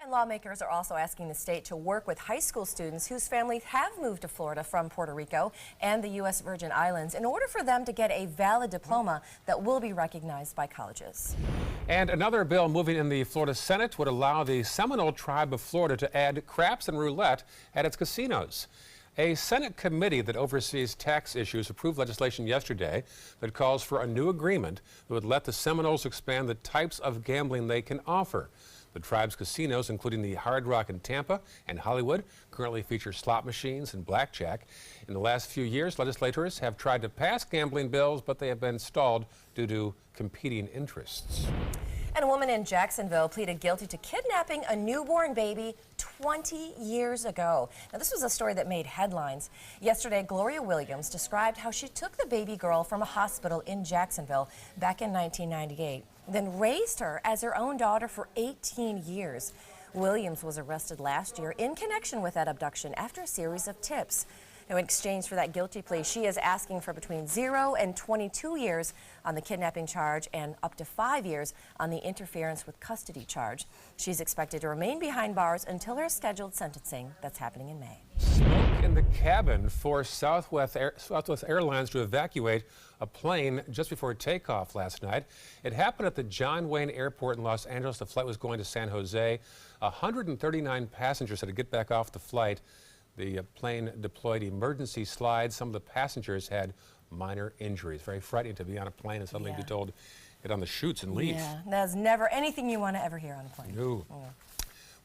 And lawmakers are also asking the state to work with high school students whose families have moved to Florida from Puerto Rico and the U.S. Virgin Islands in order for them to get a valid diploma that will be recognized by colleges. And another bill moving in the Florida Senate would allow the Seminole Tribe of Florida to add craps and roulette at its casinos. A Senate committee that oversees tax issues approved legislation yesterday that calls for a new agreement that would let the Seminoles expand the types of gambling they can offer. The tribe's casinos, including the Hard Rock in Tampa and Hollywood, currently feature slot machines and blackjack. In the last few years, legislators have tried to pass gambling bills, but they have been stalled due to competing interests. And a woman in Jacksonville pleaded guilty to kidnapping a newborn baby 20 years ago. Now, this was a story that made headlines. Yesterday, Gloria Williams described how she took the baby girl from a hospital in Jacksonville back in 1998, then raised her as her own daughter for 18 years. Williams was arrested last year in connection with that abduction after a series of tips. Now, in exchange for that guilty plea, she is asking for between 0 and 22 years on the kidnapping charge and up to 5 years on the interference with custody charge. She's expected to remain behind bars until her scheduled sentencing that's happening in May. Smoke in the cabin forced Southwest Airlines to evacuate a plane just before takeoff last night. It happened at the John Wayne Airport in Los Angeles. The flight was going to San Jose. 139 passengers had to get back off the flight. The plane deployed emergency slides. Some of the passengers had minor injuries. Very frightening to be on a plane and suddenly be told get on the chutes and leave. Yeah, that's never anything you want to ever hear on a plane. No.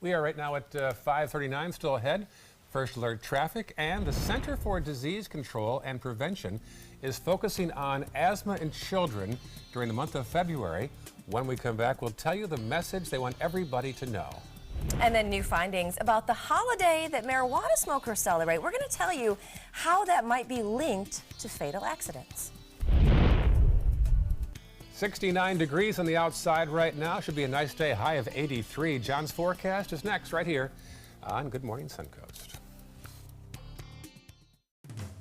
We are right now at 5:39, still ahead. First alert traffic, and the Center for Disease Control and Prevention is focusing on asthma in children during the month of February. When we come back, we'll tell you the message they want everybody to know. And then new findings about the holiday that marijuana smokers celebrate. We're going to tell you how that might be linked to fatal accidents. 69 degrees on the outside right now. Should be a nice day, high of 83. John's forecast is next right here on Good Morning Suncoast.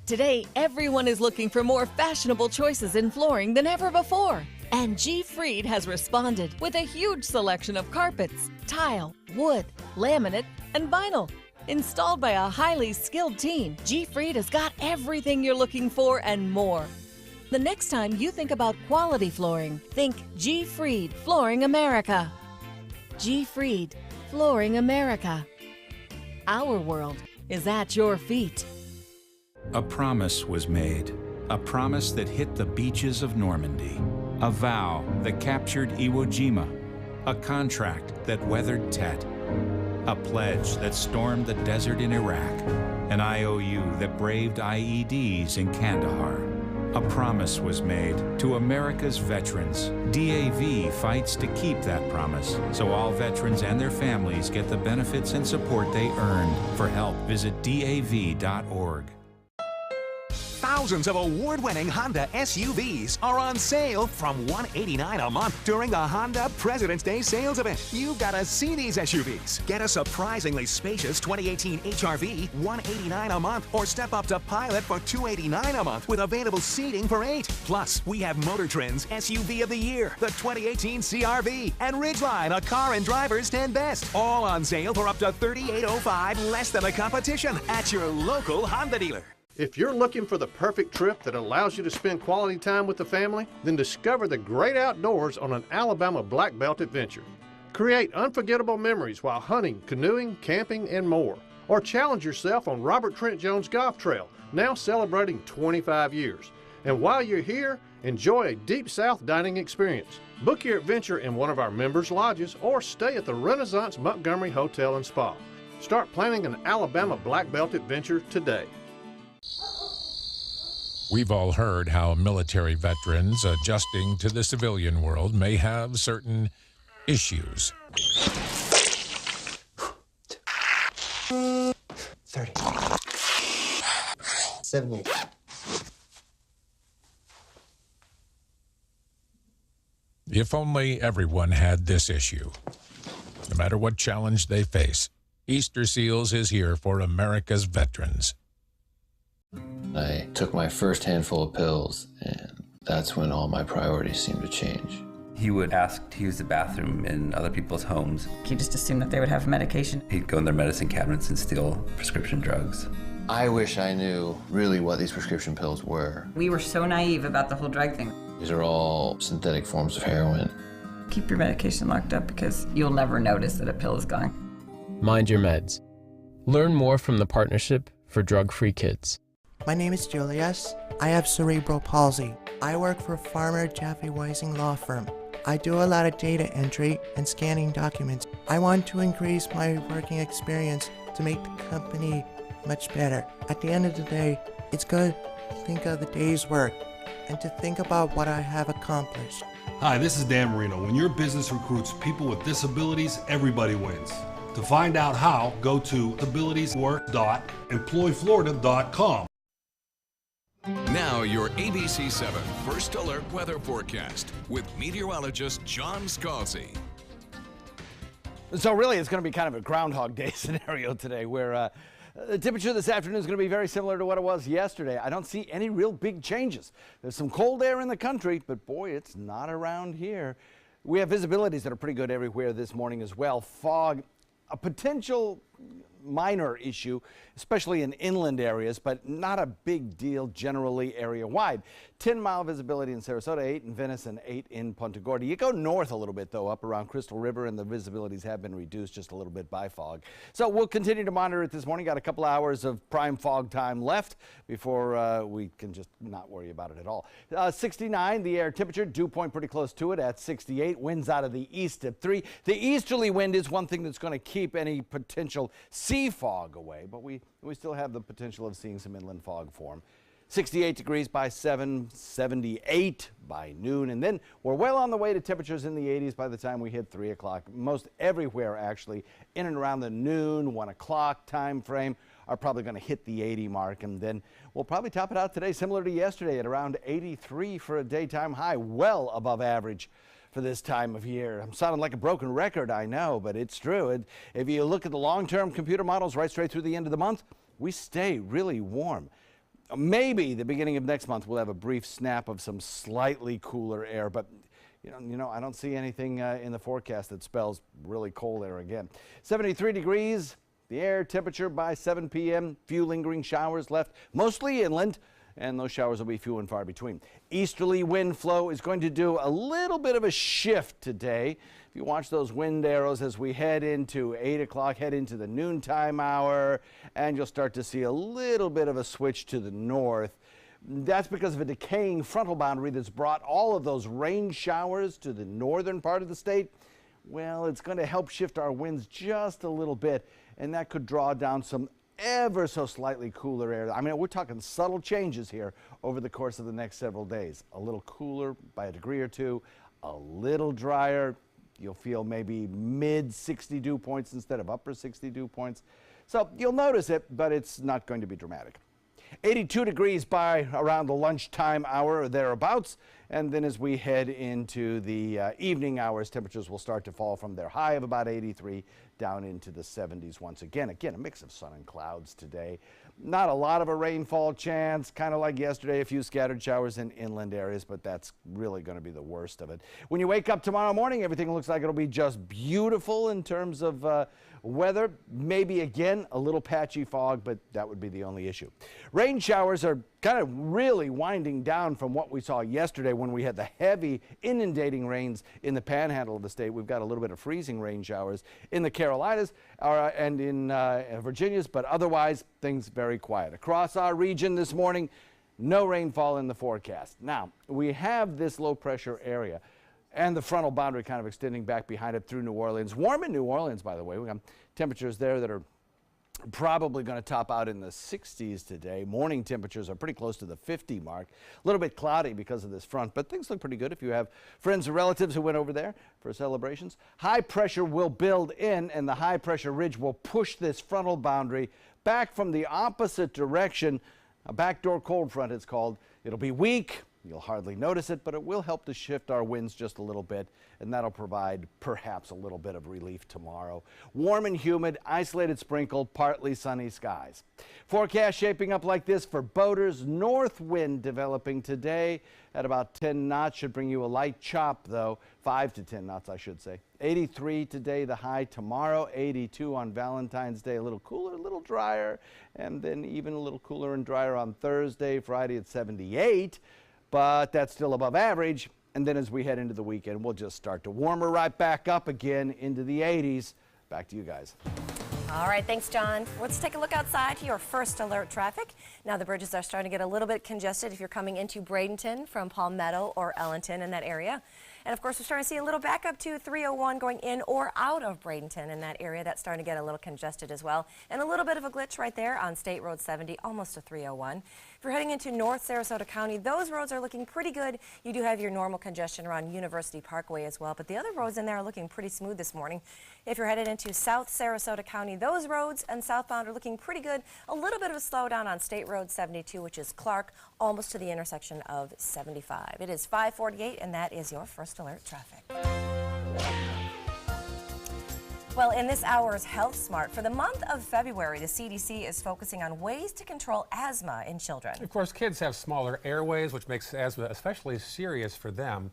Today, everyone is looking for more fashionable choices in flooring than ever before. And G. Fried has responded with a huge selection of carpets, tile, wood, laminate, and vinyl. Installed by a highly skilled team, G. Fried has got everything you're looking for and more. The next time you think about quality flooring, think G. Fried Flooring America. G. Fried Flooring America. Our world is at your feet. A promise was made, a promise that hit the beaches of Normandy, a vow that captured Iwo Jima, a contract that weathered Tet, a pledge that stormed the desert in Iraq, an IOU that braved IEDs in Kandahar. A promise was made to America's veterans. DAV fights to keep that promise, so all veterans and their families get the benefits and support they earned. For help, visit DAV.org. Thousands of award-winning Honda SUVs are on sale from $189 a month during the Honda President's Day sales event. You've got to see these SUVs. Get a surprisingly spacious 2018 HR-V, $189 a month, or step up to Pilot for $289 a month with available seating for 8. Plus, we have Motor Trend's SUV of the Year, the 2018 CR-V, and Ridgeline, a Car and Driver's 10 Best, all on sale for up to $3,805 less than the competition at your local Honda dealer. If you're looking for the perfect trip that allows you to spend quality time with the family, then discover the great outdoors on an Alabama Black Belt adventure. Create unforgettable memories while hunting, canoeing, camping, and more. Or challenge yourself on Robert Trent Jones Golf Trail, now celebrating 25 years. And while you're here, enjoy a Deep South dining experience. Book your adventure in one of our members' lodges or stay at the Renaissance Montgomery Hotel and Spa. Start planning an Alabama Black Belt adventure today. We've all heard how military veterans adjusting to the civilian world may have certain issues. 30. 70. If only everyone had this issue. No matter what challenge they face, Easter Seals is here for America's veterans. I took my first handful of pills, and that's when all my priorities seemed to change. He would ask to use the bathroom in other people's homes. He just assumed that they would have medication. He'd go in their medicine cabinets and steal prescription drugs. I wish I knew really what these prescription pills were. We were so naive about the whole drug thing. These are all synthetic forms of heroin. Keep your medication locked up because you'll never notice that a pill is gone. Mind your meds. Learn more from the Partnership for Drug-Free Kids. My name is Julius. I have cerebral palsy. I work for Farmer Jeffy Weising Law Firm. I do a lot of data entry and scanning documents. I want to increase my working experience to make the company much better. At the end of the day, it's good to think of the day's work and to think about what I have accomplished. Hi, this is Dan Marino. When your business recruits people with disabilities, everybody wins. To find out how, go to disabilitieswork.employflorida.com. Now your ABC 7 First Alert weather forecast with meteorologist John Scalzi. So really, it's going to be kind of a Groundhog Day scenario today where the temperature this afternoon is going to be very similar to what it was yesterday. I don't see any real big changes. There's some cold air in the country, but boy, it's not around here. We have visibilities that are pretty good everywhere this morning as well. Fog, a potential minor issue, especially in inland areas, but not a big deal generally area-wide. 10-mile visibility in Sarasota, 8 in Venice, and 8 in Punta Gorda. You go north a little bit, though, up around Crystal River, and the visibilities have been reduced just a little bit by fog. So we'll continue to monitor it this morning. Got a couple hours of prime fog time left before we can just not worry about it at all. 69, the air temperature, dew point pretty close to it at 68. Winds out of the east at 3. The easterly wind is one thing that's going to keep any potential sea fog away, but we still have the potential of seeing some inland fog form. 68 degrees by 7, 78 by noon, and then we're well on the way to temperatures in the 80s by the time we hit 3 o'clock. Most everywhere actually in and around the noon, 1 o'clock time frame are probably going to hit the 80 mark, and then we'll probably top it out today similar to yesterday at around 83 for a daytime high, well above average for this time of year. I'm sounding like a broken record, I know, but it's true. If you look at the long-term computer models right straight through the end of the month, we stay really warm. Maybe the beginning of next month we'll have a brief snap of some slightly cooler air, but you know, I don't see anything in the forecast that spells really cold air again. 73 degrees, the air temperature by 7 p.m. Few lingering showers left, mostly inland, and those showers will be few and far between. Easterly wind flow is going to do a little bit of a shift today. If you watch those wind arrows as we head into 8 o'clock, head into the noontime hour, and you'll start to see a little bit of a switch to the north. That's because of a decaying frontal boundary that's brought all of those rain showers to the northern part of the state. Well, it's going to help shift our winds just a little bit, and that could draw down some ever so slightly cooler air. I mean, we're talking subtle changes here over the course of the next several days. A little cooler by a degree or two, a little drier. You'll feel maybe mid 60 dew points instead of upper 60 dew points. So you'll notice it, but it's not going to be dramatic. 82 degrees by around the lunchtime hour or thereabouts. And then as we head into the evening hours, temperatures will start to fall from their high of about 83 down into the 70s once again. Again, a mix of sun and clouds today. Not a lot of a rainfall chance, kind of like yesterday, a few scattered showers in inland areas, but that's really going to be the worst of it. When you wake up tomorrow morning, everything looks like it'll be just beautiful in terms of weather. Maybe again a little patchy fog, but that would be the only issue. Rain showers are kind of really winding down from what we saw yesterday when we had the heavy inundating rains in the panhandle of the state. We've got a little bit of freezing rain showers in the Carolinas and in Virginia's, but otherwise things very quiet. Across our region this morning, no rainfall in the forecast. Now, we have this low pressure area and the frontal boundary kind of extending back behind it through New Orleans. Warm in New Orleans, by the way. We got temperatures there that are probably going to top out in the 60s today. Morning temperatures are pretty close to the 50 mark. A little bit cloudy because of this front, but things look pretty good if you have friends or relatives who went over there for celebrations. High pressure will build in, and the high pressure ridge will push this frontal boundary back from the opposite direction. A backdoor cold front, it's called. It'll be weak. You'll hardly notice it, but it will help to shift our winds just a little bit, and that'll provide perhaps a little bit of relief tomorrow. Warm and humid, isolated sprinkle, partly sunny skies. Forecast shaping up like this for boaters. North wind developing today at about 10 knots. Should bring you a light chop, though. 5 to 10 knots, I should say. 83 today, the high tomorrow. 82 on Valentine's Day. A little cooler, a little drier, and then even a little cooler and drier on Thursday. Friday at 78. But that's still above average. And then as we head into the weekend, we'll just start to warmer right back up again into the 80s. Back to you guys. All right, thanks, John. Let's take a look outside to your first alert traffic. Now the bridges are starting to get a little bit congested if you're coming into Bradenton from Palmetto or Ellenton in that area. And of course, we're starting to see a little backup to 301 going in or out of Bradenton in that area. That's starting to get a little congested as well. And a little bit of a glitch right there on State Road 70, almost to 301. If you're heading into North Sarasota County, those roads are looking pretty good. You do have your normal congestion around University Parkway as well, but the other roads in there are looking pretty smooth this morning. If you're headed into South Sarasota County, those roads and southbound are looking pretty good. A little bit of a slowdown on State Road 72, which is Clark, almost to the intersection of 75. It is 5:48, and that is your first alert traffic. Well, in this hour's Health Smart, for the month of February, the CDC is focusing on ways to control asthma in children. Of course, kids have smaller airways, which makes asthma especially serious for them.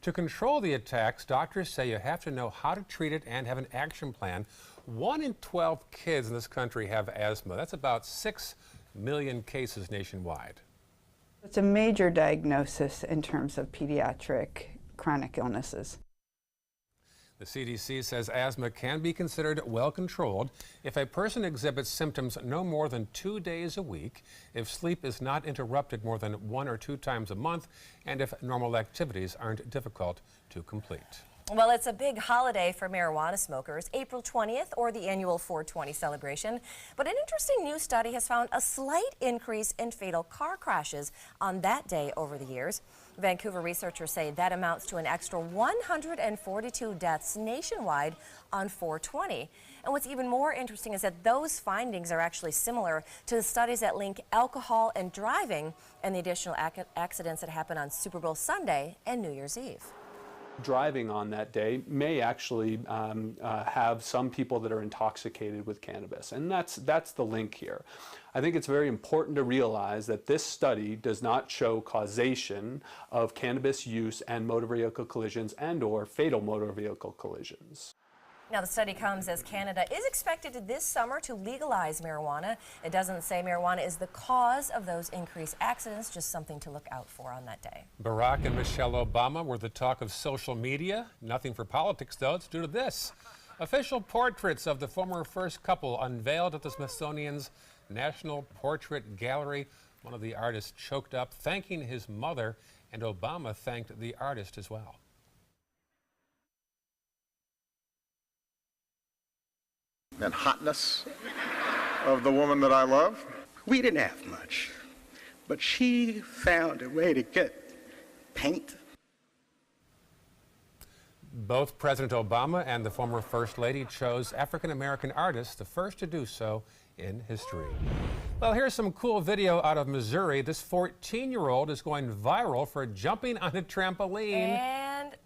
To control the attacks, doctors say you have to know how to treat it and have an action plan. 1 in 12 kids in this country have asthma. That's about 6 million cases nationwide. It's a major diagnosis in terms of pediatric chronic illnesses. The CDC says asthma can be considered well controlled if a person exhibits symptoms no more than 2 days a week, if sleep is not interrupted more than 1 or 2 times a month, and if normal activities aren't difficult to complete. Well, it's a big holiday for marijuana smokers, April 20th, or the annual 420 celebration. But an interesting new study has found a slight increase in fatal car crashes on that day over the years. Vancouver researchers say that amounts to an extra 142 deaths nationwide on 420. And what's even more interesting is that those findings are actually similar to the studies that link alcohol and driving and the additional accidents that happen on Super Bowl Sunday and New Year's Eve. Driving on that day may actually have some people that are intoxicated with cannabis, and that's the link here. I think it's very important to realize that this study does not show causation of cannabis use and motor vehicle collisions and/or fatal motor vehicle collisions. Now, the study comes as Canada is expected this summer to legalize marijuana. It doesn't say marijuana is the cause of those increased accidents, just something to look out for on that day. Barack and Michelle Obama were the talk of social media. Nothing for politics, though. It's due to this. Official portraits of the former first couple unveiled at the Smithsonian's National Portrait Gallery. One of the artists choked up, thanking his mother, and Obama thanked the artist as well. And hotness of the woman that I love. We didn't have much, but she found a way to get paint. Both President Obama and the former First Lady chose African-American artists, the first to do so in history. Well, here's some cool video out of Missouri. This 14-year-old is going viral for jumping on a trampoline. And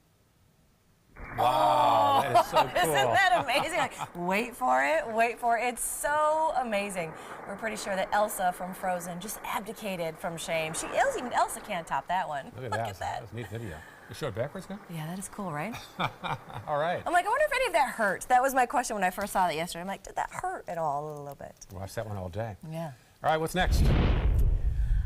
wow, that is so cool. Isn't that amazing? Like, wait for it, wait for it. It's so amazing. We're pretty sure that Elsa from Frozen just abdicated from shame. Even Elsa can't top that one. Look at that. That's a neat video. You show it backwards now? Yeah, that is cool, right? All right. I'm like, I wonder if any of that hurt. That was my question when I first saw that yesterday. I'm like, did that hurt at all? A little bit. Watch that one all day. Yeah. All right, what's next?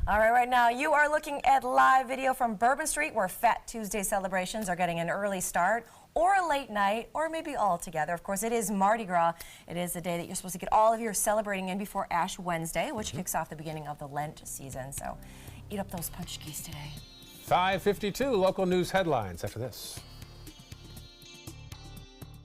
All right now you are looking at live video from Bourbon Street, where Fat Tuesday celebrations are getting an early start or a late night, or maybe all together. Of course, it is Mardi Gras. It is the day that you're supposed to get all of your celebrating in before Ash Wednesday, which kicks off the beginning of the Lent season. So eat up those punchkis today. 5:52 local news headlines after this.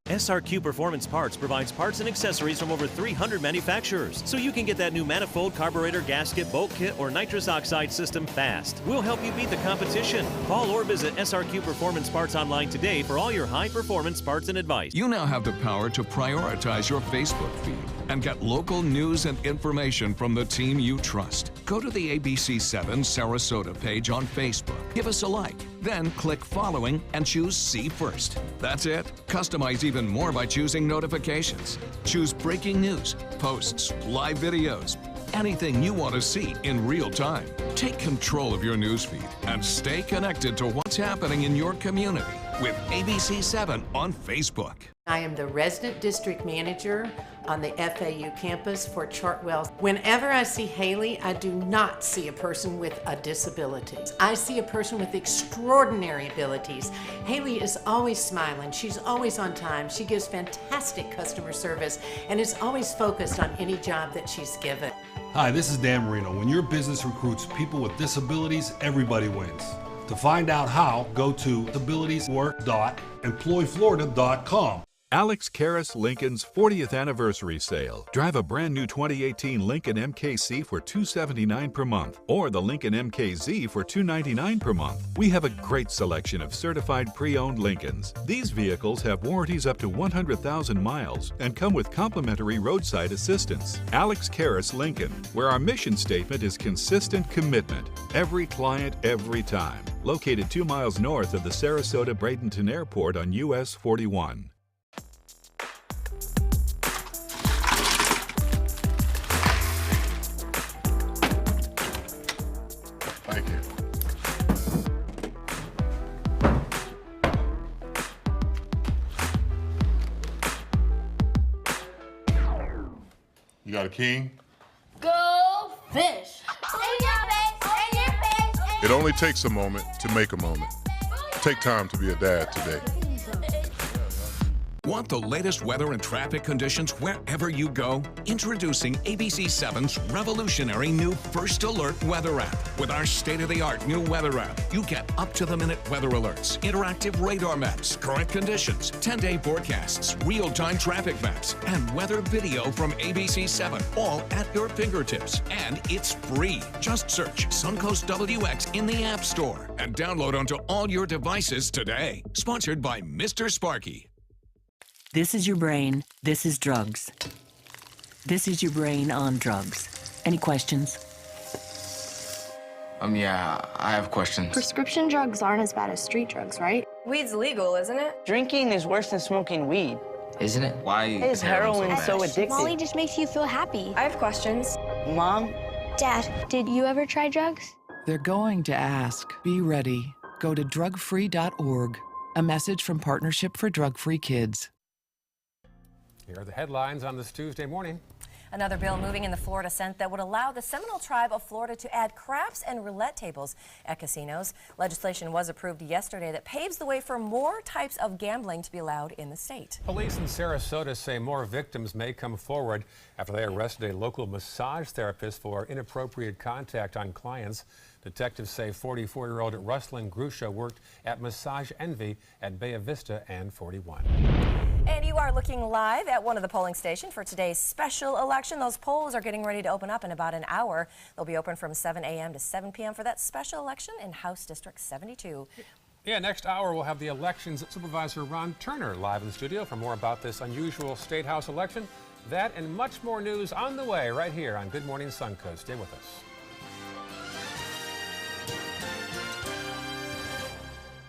SRQ Performance Parts provides parts and accessories from over 300 manufacturers, so you can get that new manifold, carburetor, gasket, bolt kit, or nitrous oxide system fast. We'll help you beat the competition. Call or visit SRQ Performance Parts online today for all your high-performance parts and advice. You now have the power to prioritize your Facebook feed and get local news and information from the team you trust. Go to the ABC7 Sarasota page on Facebook. Give us a like, then click following and choose See First. That's it. Customize even more by choosing notifications. Choose breaking news, posts, live videos, anything you want to see in real time. Take control of your newsfeed and stay connected to what's happening in your community with ABC7 on Facebook. I am the resident district manager on the FAU campus for Chartwell. Whenever I see Haley, I do not see a person with a disability. I see a person with extraordinary abilities. Haley is always smiling. She's always on time. She gives fantastic customer service and is always focused on any job that she's given. Hi, this is Dan Marino. When your business recruits people with disabilities, everybody wins. To find out how, go to abilitieswork.employflorida.com. Alex Karras Lincoln's 40th anniversary sale. Drive a brand new 2018 Lincoln MKC for $279 per month or the Lincoln MKZ for $299 per month. We have a great selection of certified pre-owned Lincolns. These vehicles have warranties up to 100,000 miles and come with complimentary roadside assistance. Alex Karras Lincoln, where our mission statement is consistent commitment. Every client, every time. Located 2 miles north of the Sarasota-Bradenton Airport on US 41. Thank you. You got a king? Go fish! It only takes a moment to make a moment. Take time to be a dad today. Want the latest weather and traffic conditions wherever you go? Introducing ABC7's revolutionary new First Alert weather app. With our state-of-the-art new weather app, you get up-to-the-minute weather alerts, interactive radar maps, current conditions, 10-day forecasts, real-time traffic maps, and weather video from ABC7, all at your fingertips. And it's free. Just search Suncoast WX in the App Store and download onto all your devices today. Sponsored by Mr. Sparky. This is your brain. This is drugs. This is your brain on drugs. Any questions? Yeah, I have questions. Prescription drugs aren't as bad as street drugs, right? Weed's legal, isn't it? Drinking is worse than smoking weed. Isn't it? Why is heroin so addictive? Molly just makes you feel happy. I have questions. Mom? Dad, did you ever try drugs? They're going to ask. Be ready. Go to drugfree.org. A message from Partnership for Drug-Free Kids. Here are the headlines on this Tuesday morning. Another bill moving in the Florida Senate that would allow the Seminole Tribe of Florida to add craps and roulette tables at casinos. Legislation was approved yesterday that paves the way for more types of gambling to be allowed in the state. Police in Sarasota say more victims may come forward after they arrested a local massage therapist for inappropriate contact on clients. Detectives say 44-year-old Ruslan Grusha worked at Massage Envy at Bay Vista and 41. And you are looking live at one of the polling stations for today's special election. Those polls are getting ready to open up in about an hour. They'll be open from 7 a.m. to 7 p.m. for that special election in House District 72. Yeah, next hour we'll have the elections supervisor Ron Turner live in the studio for more about this unusual state house election. That and much more news on the way right here on Good Morning Suncoast. Stay with us.